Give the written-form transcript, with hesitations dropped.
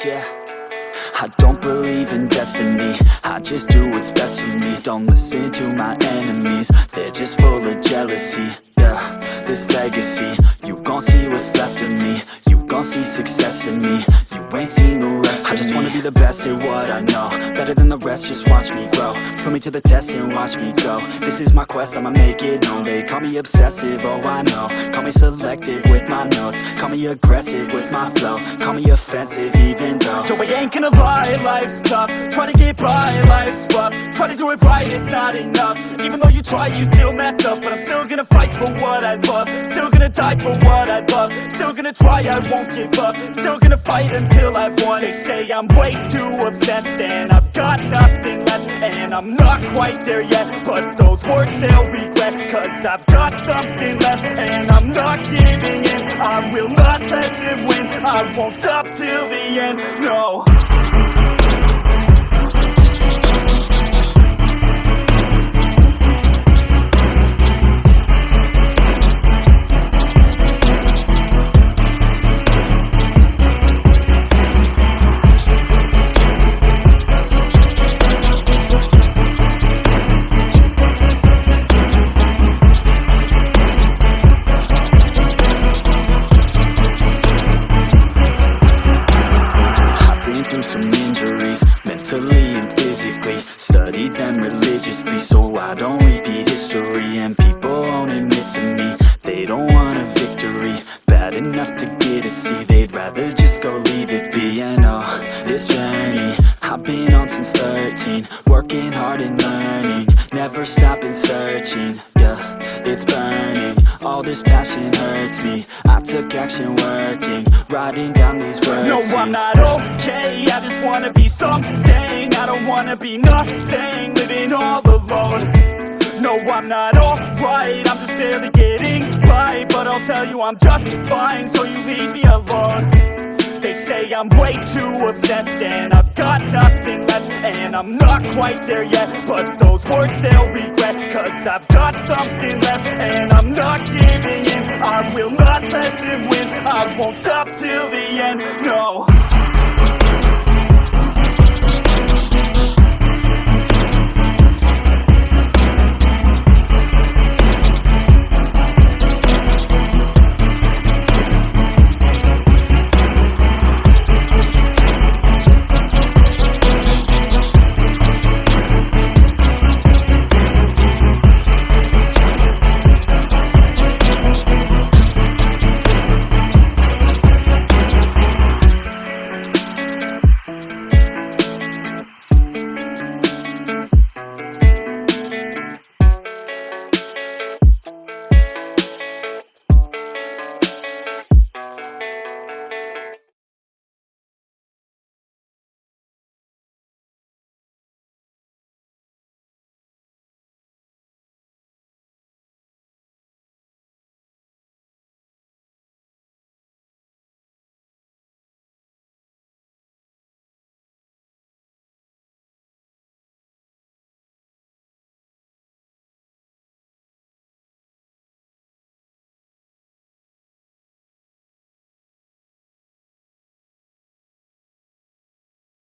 yeah. I don't believe in destiny, I just do what's best for me. Don't listen to my enemies, they're just full of jealousy. Yeah, this legacy, you gon' see what's left of me. You gon' see success in me, you ain't seen the rest of me. I just wanna be the best at what I know, better than the rest, just watch me grow. Put me to the test and watch me go. This is my quest, I'ma make it known. They call me obsessive, oh I know. Call me selective with my notes, call me aggressive with my flow, call me offensive even though Joe, I ain't gonna lie, life's tough. Try to get by, life's rough. Try to do it right, it's not enough. Even though you try, you still mess up. But I'm still gonna fight for what I love, still gonna die for what I love, still gonna try, I won't give up, still gonna fight until I've won. They say I'm way too obsessed and I've got nothing left, and I'm not quite there yet, but those words they'll regret, cause I've got something left and I'm not giving in. I will not let them win, I won't stop till the end, no. Through some injuries, mentally and physically. Studied them religiously so I don't repeat history. And people won't admit to me they don't want a victory bad enough to get a C, they'd rather just go leave it be. And oh, this journey I've been on since 13, working hard and learning, never stopping searching. Yeah, it's burning, all this passion hurts me. I took action working, writing down these words. No, I'm not okay, I just wanna be something. I don't wanna be nothing, living all alone. No, I'm not alright, I'm just barely getting by. But I'll tell you I'm just fine, so you leave me alone. They say I'm way too obsessed and I've got nothing left, and I'm not quite there yet, but those words they'll regret, cause I've got something left and I'm not giving in. I will not let them win, I won't stop till the end, no.